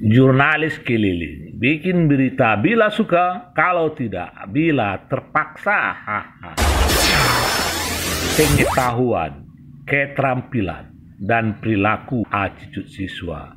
Jurnalis keliling, bikin berita bila suka, kalau tidak bila terpaksa. Pengetahuan, keterampilan, dan perilaku attitude siswa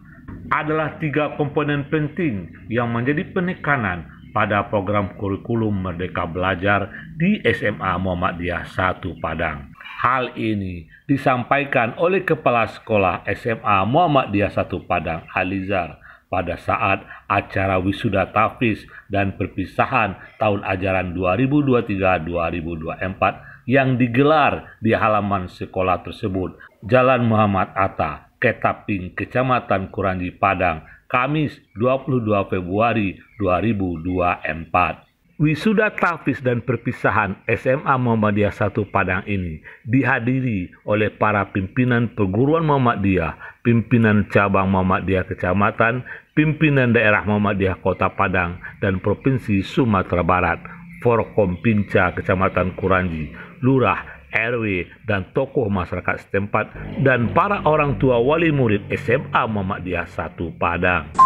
adalah 3 komponen penting yang menjadi penekanan pada program kurikulum Merdeka Belajar di SMA Muhammadiyah 1 Padang. Hal ini disampaikan oleh Kepala Sekolah SMA Muhammadiyah 1 Padang, Alizar, pada saat acara wisuda tahfiz dan perpisahan tahun ajaran 2023-2024 yang digelar di halaman sekolah tersebut, Jalan Muhammad Atta, Ketaping, Kecamatan Kuranji, Padang, Kamis 22 Februari 2024. Wisuda tahfiz dan perpisahan SMA Muhammadiyah 1 Padang ini dihadiri oleh para pimpinan perguruan Muhammadiyah, pimpinan cabang Muhammadiyah Kecamatan, pimpinan daerah Muhammadiyah Kota Padang dan Provinsi Sumatera Barat, Forkompinca Kecamatan Kuranji, Lurah, RW, dan tokoh masyarakat setempat, dan para orang tua wali murid SMA Muhammadiyah 1 Padang.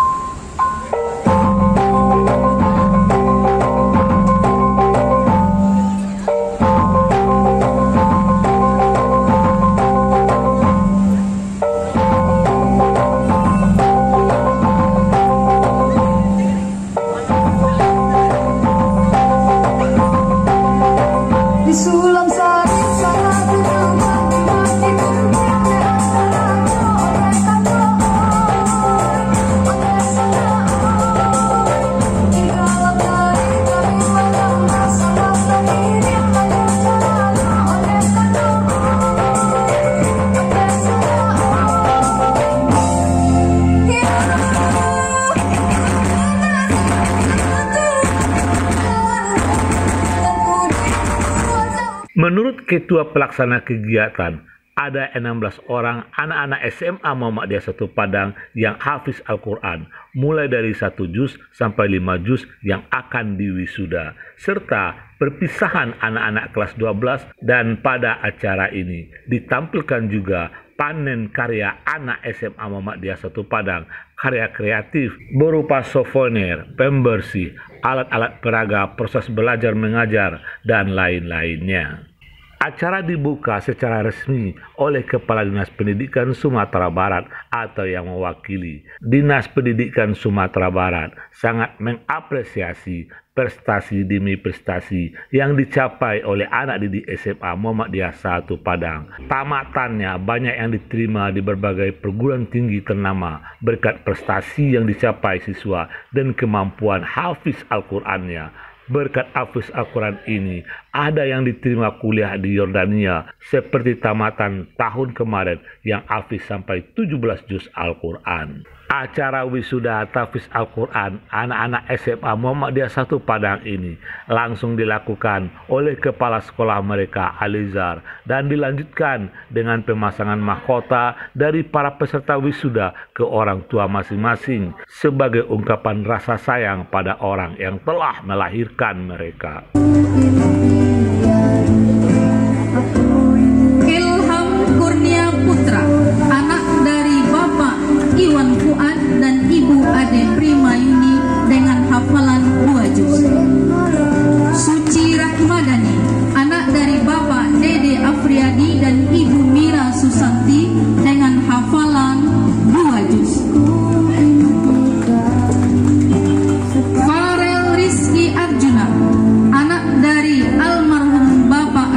Menurut Ketua Pelaksana Kegiatan, ada 16 orang anak-anak SMA Muhammadiyah 1 Padang yang hafiz Al-Quran, mulai dari 1 juz sampai 5 juz yang akan diwisuda, serta perpisahan anak-anak kelas 12, dan pada acara ini ditampilkan juga panen karya anak SMA Muhammadiyah 1 Padang, karya kreatif berupa souvenir, pembersih, alat-alat peraga, proses belajar mengajar, dan lain-lainnya. Acara dibuka secara resmi oleh Kepala Dinas Pendidikan Sumatera Barat atau yang mewakili. Dinas Pendidikan Sumatera Barat sangat mengapresiasi prestasi demi prestasi yang dicapai oleh anak didik SMA Muhammadiyah 1 Padang. Tamatannya banyak yang diterima di berbagai perguruan tinggi ternama berkat prestasi yang dicapai siswa dan kemampuan hafiz Al-Qurannya. Berkat hafiz Al-Quran ini, ada yang diterima kuliah di Yordania seperti tamatan tahun kemarin yang hafiz sampai 17 juz Al-Quran. Acara wisuda tahfiz Al-Quran anak-anak SMA Muhammadiyah 1 Padang ini langsung dilakukan oleh kepala sekolah mereka, Alizar, dan dilanjutkan dengan pemasangan mahkota dari para peserta wisuda ke orang tua masing-masing sebagai ungkapan rasa sayang pada orang yang telah melahirkan mereka. Ilham Kurnia Putra, anak dari Bapak Iwan Fuad dan Ibu Ade Primayuni dengan hafalan 2 juz. Suci Rahmadani, anak dari Bapak Dede Afriadi dan Ibu Mira Susanti dengan hafalan 2 juz. Farel Rizky Arjuna, anak dari almarhum Bapak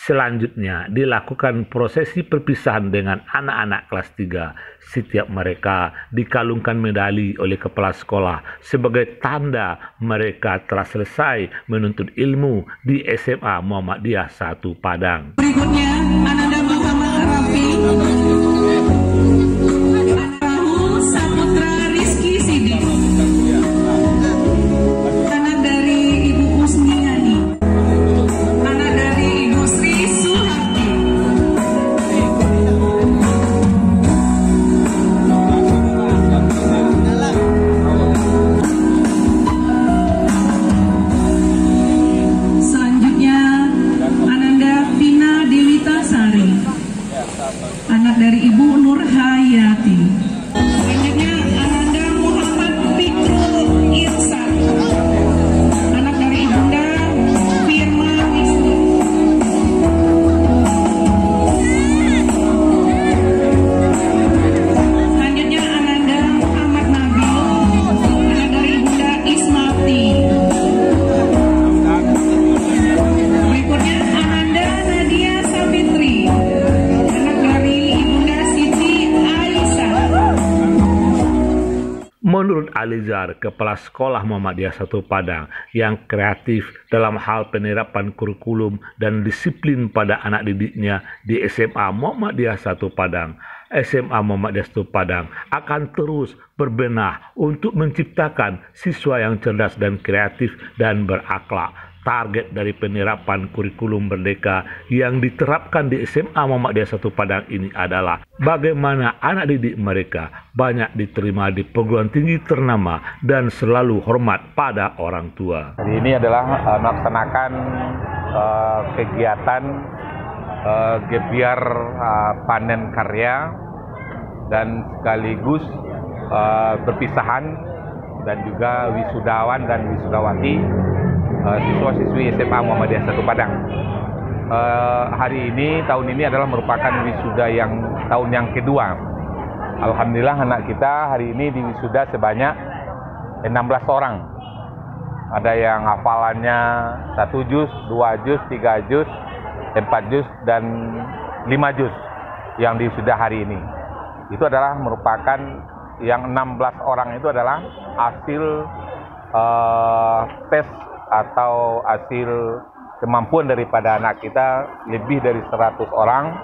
Selanjutnya dilakukan prosesi perpisahan dengan anak-anak kelas 3. Setiap mereka dikalungkan medali oleh kepala sekolah sebagai tanda mereka telah selesai menuntut ilmu di SMA Muhammadiyah 1 Padang. Berikutnya, Ananda Muhammad Rafi, Rahul Saputra Rizky Sidik, anak dari Ibu Usniani, anak dari Ibu Sri Suharti. Selanjutnya, Ananda Vina Dewita Sari, anak dari Ibu Nur Hayati. Selanjutnya, Ananda Muhammad Fikrul Irsan, anak dari Ibunda Firma Wisnu. Selanjutnya, Ananda Muhammad Nabil, anak dari Ibunda Ismati. Berikutnya, Ananda Nadia Savitri, anak dari Ibunda Siti Aisyah. Menurut Alizar, Kepala Sekolah Muhammadiyah 1 Padang yang kreatif dalam hal penerapan kurikulum dan disiplin pada anak didiknya di SMA Muhammadiyah 1 Padang, SMA Muhammadiyah 1 Padang akan terus berbenah untuk menciptakan siswa yang cerdas dan kreatif dan berakhlak. Target dari penerapan kurikulum merdeka yang diterapkan di SMA Muhammadiyah 1 Padang ini adalah bagaimana anak didik mereka banyak diterima di perguruan tinggi ternama dan selalu hormat pada orang tua. Hari ini adalah melaksanakan kegiatan gebiar panen karya dan sekaligus perpisahan dan juga wisudawan dan wisudawati siswa-siswi SMA Muhammadiyah 1 Padang. Hari ini, tahun ini adalah merupakan wisuda yang tahun yang kedua. Alhamdulillah anak kita hari ini diwisuda sebanyak 16 orang. Ada yang hafalannya 1 juz, 2 juz, 3 juz, 4 juz, dan 5 juz yang diwisuda hari ini. Itu adalah merupakan yang 16 orang itu adalah hasil tes atau hasil kemampuan daripada anak kita. Lebih dari 100 orang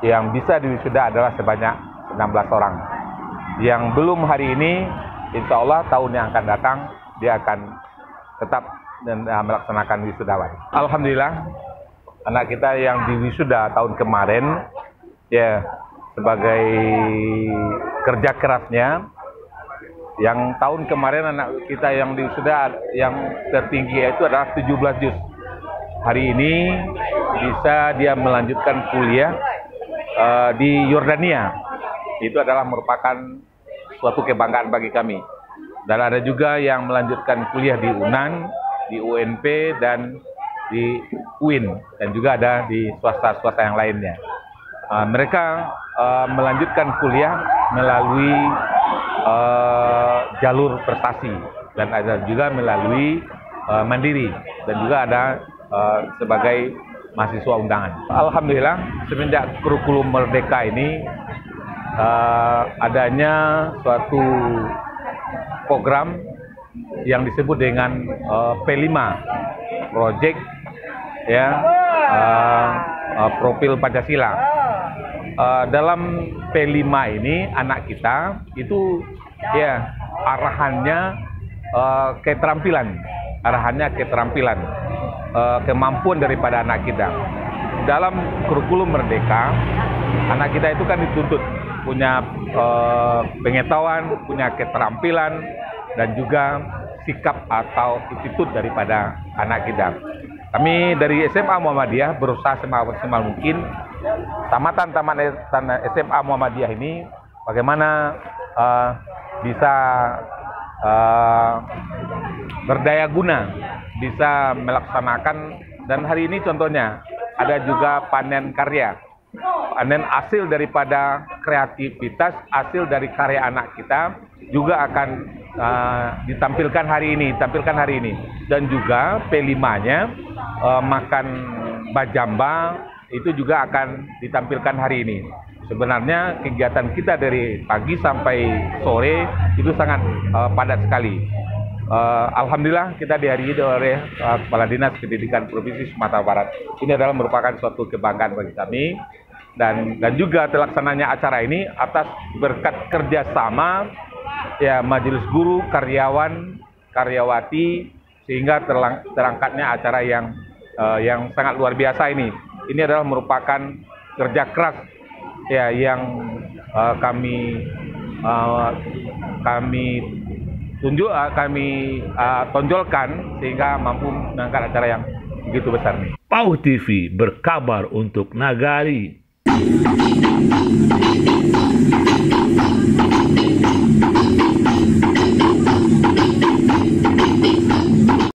yang bisa diwisuda adalah sebanyak 16 orang. Yang belum hari ini, insya Allah tahun yang akan datang dia akan tetap melaksanakan wisudawan. Alhamdulillah anak kita yang diwisuda tahun kemarin ya sebagai kerja kerasnya. Yang tahun kemarin anak kita yang diwisuda yang tertinggi itu adalah 17 juz. Hari ini bisa dia melanjutkan kuliah di Yordania. Itu adalah merupakan suatu kebanggaan bagi kami. Dan ada juga yang melanjutkan kuliah di UNAN, di UNP, dan di UIN. Dan juga ada di swasta-swasta yang lainnya. Mereka melanjutkan kuliah melalui jalur prestasi dan ada juga melalui mandiri dan juga ada sebagai mahasiswa undangan. Alhamdulillah semenjak kurikulum merdeka ini adanya suatu program yang disebut dengan P5 Project ya profil Pancasila. Dalam P5 ini anak kita itu ya arahannya keterampilan, kemampuan daripada anak kita. Dalam kurikulum merdeka, anak kita itu kan dituntut punya pengetahuan, punya keterampilan, dan juga sikap atau attitude daripada anak kita. Kami dari SMA Muhammadiyah berusaha semaksimal mungkin taman SMA Muhammadiyah ini bagaimana bisa berdaya guna, bisa melaksanakan, dan hari ini contohnya ada juga panen karya, panen hasil daripada kreativitas, hasil dari karya anak kita juga akan ditampilkan hari ini, dan juga P5-nya makan bajamba itu juga akan ditampilkan hari ini. Sebenarnya kegiatan kita dari pagi sampai sore itu sangat padat sekali. Alhamdulillah kita dihadiri oleh Kepala Dinas Pendidikan Provinsi Sumatera Barat. Ini adalah merupakan suatu kebanggaan bagi kami, dan juga terlaksananya acara ini atas berkat kerjasama ya majelis guru, karyawan, karyawati, sehingga terangkatnya acara yang sangat luar biasa ini. Ini adalah merupakan kerja keras ya yang kami tonjolkan sehingga mampu mengangkat acara yang begitu besar nih. PAUH TV berkabar untuk Nagari.